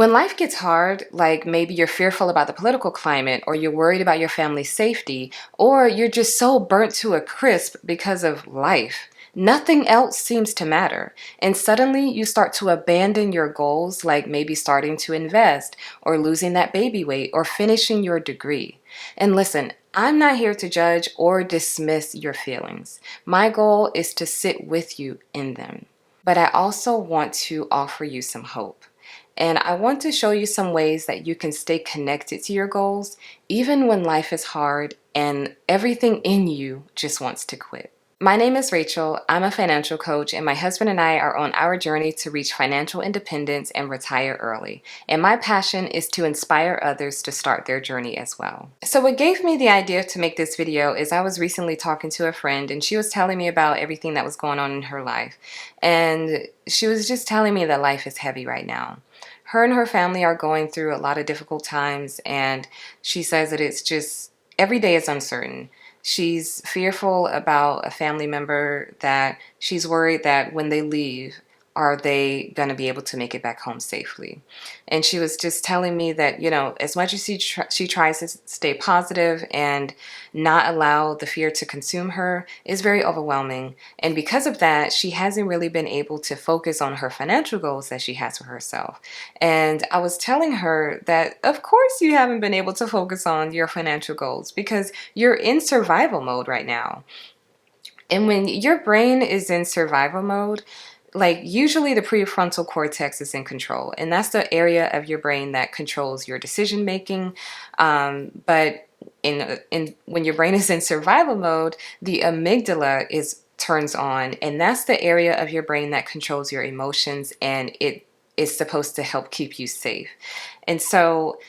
When life gets hard, like maybe you're fearful about the political climate, or you're worried about your family's safety, or you're just so burnt to a crisp because of life, nothing else seems to matter. And suddenly you start to abandon your goals, like maybe starting to invest, or losing that baby weight, or finishing your degree. And listen, I'm not here to judge or dismiss your feelings. My goal is to sit with you in them. But I also want to offer you some hope. And I want to show you some ways that you can stay connected to your goals, even when life is hard and everything in you just wants to quit. My name is Rachel. I'm a financial coach, and my husband and I are on our journey to reach financial independence and retire early. And my passion is to inspire others to start their journey as well. So what gave me the idea to make this video is I was recently talking to a friend, and she was telling me about everything that was going on in her life. And she was just telling me that life is heavy right now. Her and her family are going through a lot of difficult times, and she says that it's just every day is uncertain. She's fearful about a family member, that she's worried that when they leave, are they going to be able to make it back home safely? And she was just telling me that, as much as she tries to stay positive and not allow the fear to consume her, is very overwhelming. And because of that, she hasn't really been able to focus on her financial goals that she has for herself. And I was telling her that, of course, you haven't been able to focus on your financial goals because you're in survival mode right now. And when your brain is in survival mode, like usually the prefrontal cortex is in control, and that's the area of your brain that controls your decision making. But when your brain is in survival mode, the amygdala turns on, and that's the area of your brain that controls your emotions, and it is supposed to help keep you safe. And so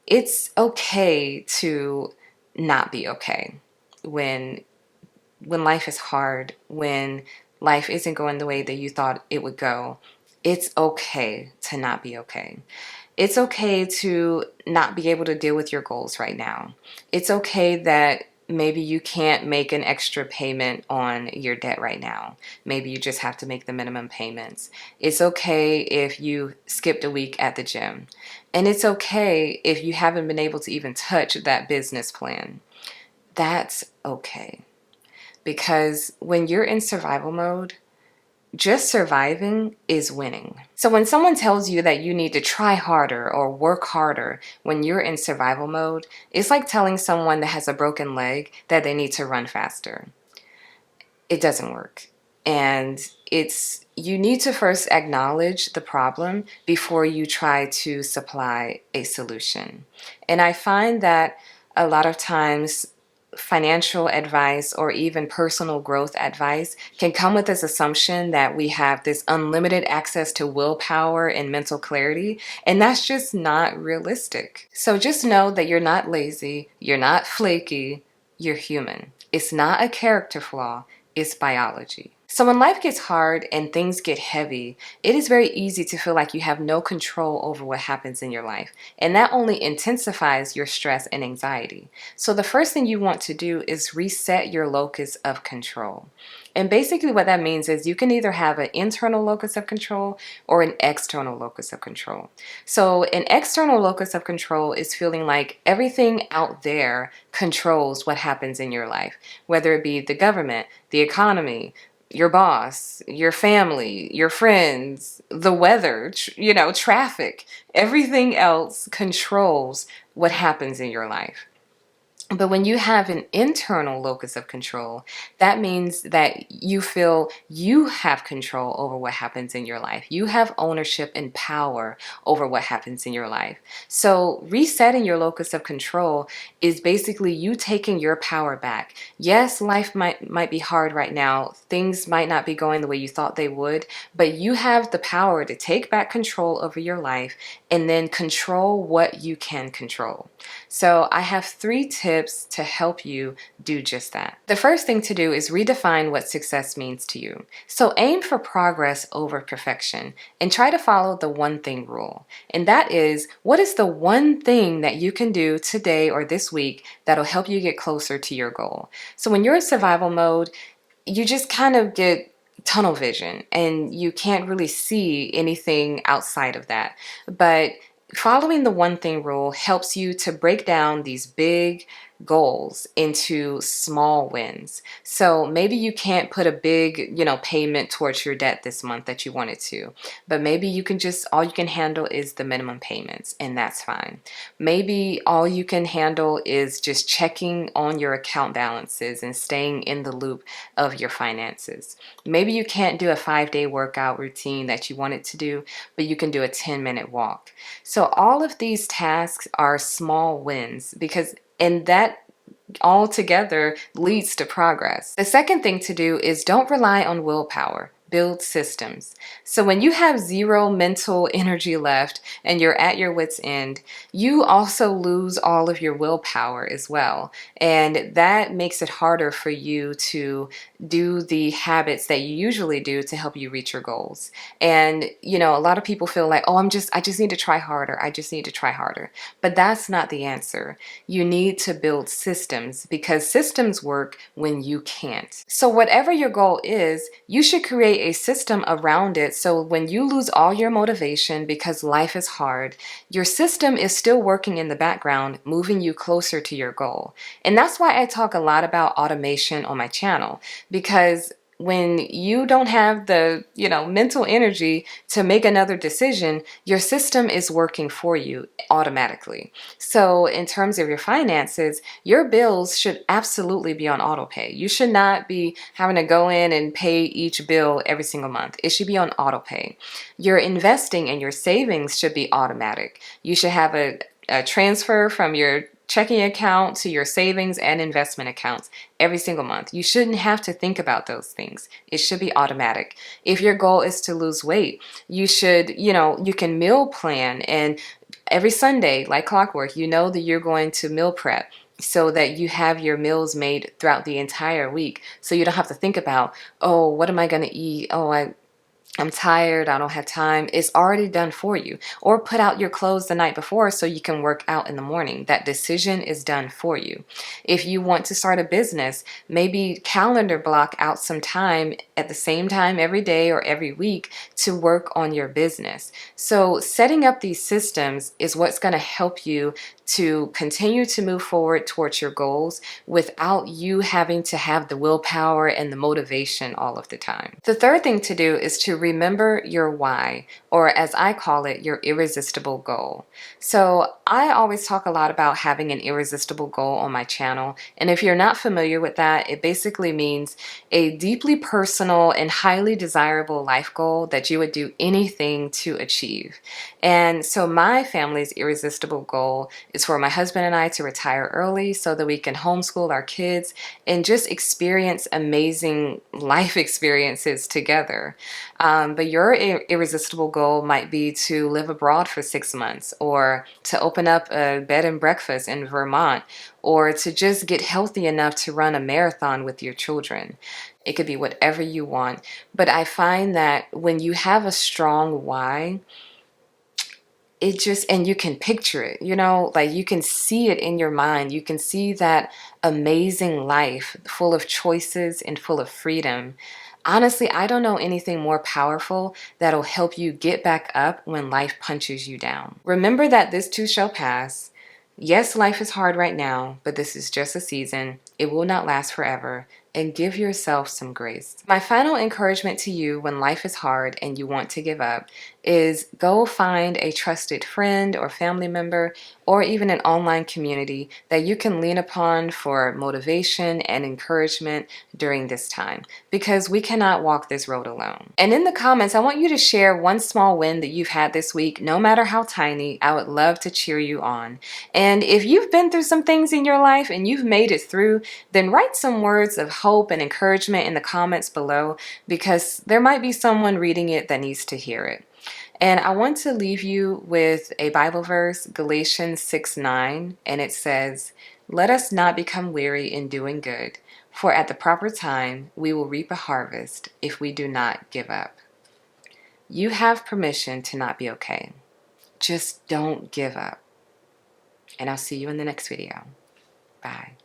it's okay to not be okay when life is hard, when life isn't going the way that you thought it would go. It's okay to not be okay. It's okay to not be able to deal with your goals right now. It's okay that maybe you can't make an extra payment on your debt right now. Maybe you just have to make the minimum payments. It's okay if you skipped a week at the gym. And it's okay if you haven't been able to even touch that business plan. That's okay. Because when you're in survival mode, just surviving is winning. So when someone tells you that you need to try harder or work harder when you're in survival mode, it's like telling someone that has a broken leg that they need to run faster. It doesn't work. And you need to first acknowledge the problem before you try to supply a solution. And I find that a lot of times financial advice or even personal growth advice can come with this assumption that we have this unlimited access to willpower and mental clarity, and that's just not realistic. So just know that you're not lazy, you're not flaky, you're human. It's not a character flaw, it's biology. So when life gets hard and things get heavy, it is very easy to feel like you have no control over what happens in your life. And that only intensifies your stress and anxiety. So the first thing you want to do is reset your locus of control. And basically what that means is you can either have an internal locus of control or an external locus of control. So an external locus of control is feeling like everything out there controls what happens in your life, whether it be the government, the economy, your boss, your family, your friends, the weather, traffic. Everything else controls what happens in your life. But when you have an internal locus of control, that means that you feel you have control over what happens in your life. You have ownership and power over what happens in your life. So resetting your locus of control is basically you taking your power back. Yes, life might be hard right now. Things might not be going the way you thought they would, but you have the power to take back control over your life and then control what you can control. So I have 3 tips to help you do just that. The first thing to do is redefine what success means to you. So aim for progress over perfection and try to follow the one thing rule. And that is, what is the one thing that you can do today or this week that'll help you get closer to your goal? So when you're in survival mode, you just kind of get tunnel vision and you can't really see anything outside of that. But Following the one thing rule helps you to break down these big goals into small wins. So maybe you can't put a big, payment towards your debt this month that you wanted to, but maybe you can just, all you can handle is the minimum payments, and that's fine. Maybe all you can handle is just checking on your account balances and staying in the loop of your finances. Maybe you can't do a 5-day workout routine that you wanted to do, but you can do a 10-minute walk. So all of these tasks are small wins and that all together leads to progress. The second thing to do is don't rely on willpower. Build systems. So when you have zero mental energy left and you're at your wit's end, you also lose all of your willpower as well. And that makes it harder for you to do the habits that you usually do to help you reach your goals. And, a lot of people feel like, oh, I just need to try harder. I just need to try harder. But that's not the answer. You need to build systems because systems work when you can't. So whatever your goal is, you should create a system around it so when you lose all your motivation because life is hard, your system is still working in the background, moving you closer to your goal. And that's why I talk a lot about automation on my channel, because when you don't have the, mental energy to make another decision, your system is working for you automatically. So in terms of your finances, your bills should absolutely be on auto pay. You should not be having to go in and pay each bill every single month. It should be on auto pay. Your investing and your savings should be automatic. You should have a transfer from your checking account to your savings and investment accounts every single month. You shouldn't have to think about those things. It should be automatic. If your goal is to lose weight, you should, you can meal plan, and every Sunday, like clockwork, you know that you're going to meal prep so that you have your meals made throughout the entire week. So you don't have to think about, oh, what am I going to eat? Oh, I'm tired, I don't have time. It's already done for you. Or put out your clothes the night before so you can work out in the morning. That decision is done for you. If you want to start a business, maybe calendar block out some time at the same time every day or every week to work on your business. So setting up these systems is what's going to help you to continue to move forward towards your goals without you having to have the willpower and the motivation all of the time. The third thing to do is to remember your why, or as I call it, your irresistible goal. So I always talk a lot about having an irresistible goal on my channel. And if you're not familiar with that, it basically means a deeply personal and highly desirable life goal that you would do anything to achieve. And so my family's irresistible goal is for my husband and I to retire early so that we can homeschool our kids and just experience amazing life experiences together. But your irresistible goal might be to live abroad for 6 months, or to open up a bed and breakfast in Vermont, or to just get healthy enough to run a marathon with your children. It could be whatever you want. But I find that when you have a strong why, and you can picture it, like you can see it in your mind. You can see that amazing life full of choices and full of freedom. Honestly, I don't know anything more powerful that'll help you get back up when life punches you down. Remember that this too shall pass. Yes, life is hard right now, but this is just a season. It will not last forever. And give yourself some grace. My final encouragement to you when life is hard and you want to give up is go find a trusted friend or family member, or even an online community that you can lean upon for motivation and encouragement during this time, because we cannot walk this road alone. And in the comments, I want you to share one small win that you've had this week, no matter how tiny. I would love to cheer you on. And if you've been through some things in your life and you've made it through, then write some words of hope and encouragement in the comments below, because there might be someone reading it that needs to hear it. And I want to leave you with a Bible verse, Galatians 6:9, and it says, "Let us not become weary in doing good, for at the proper time we will reap a harvest if we do not give up." You have permission to not be okay. Just don't give up. And I'll see you in the next video. Bye.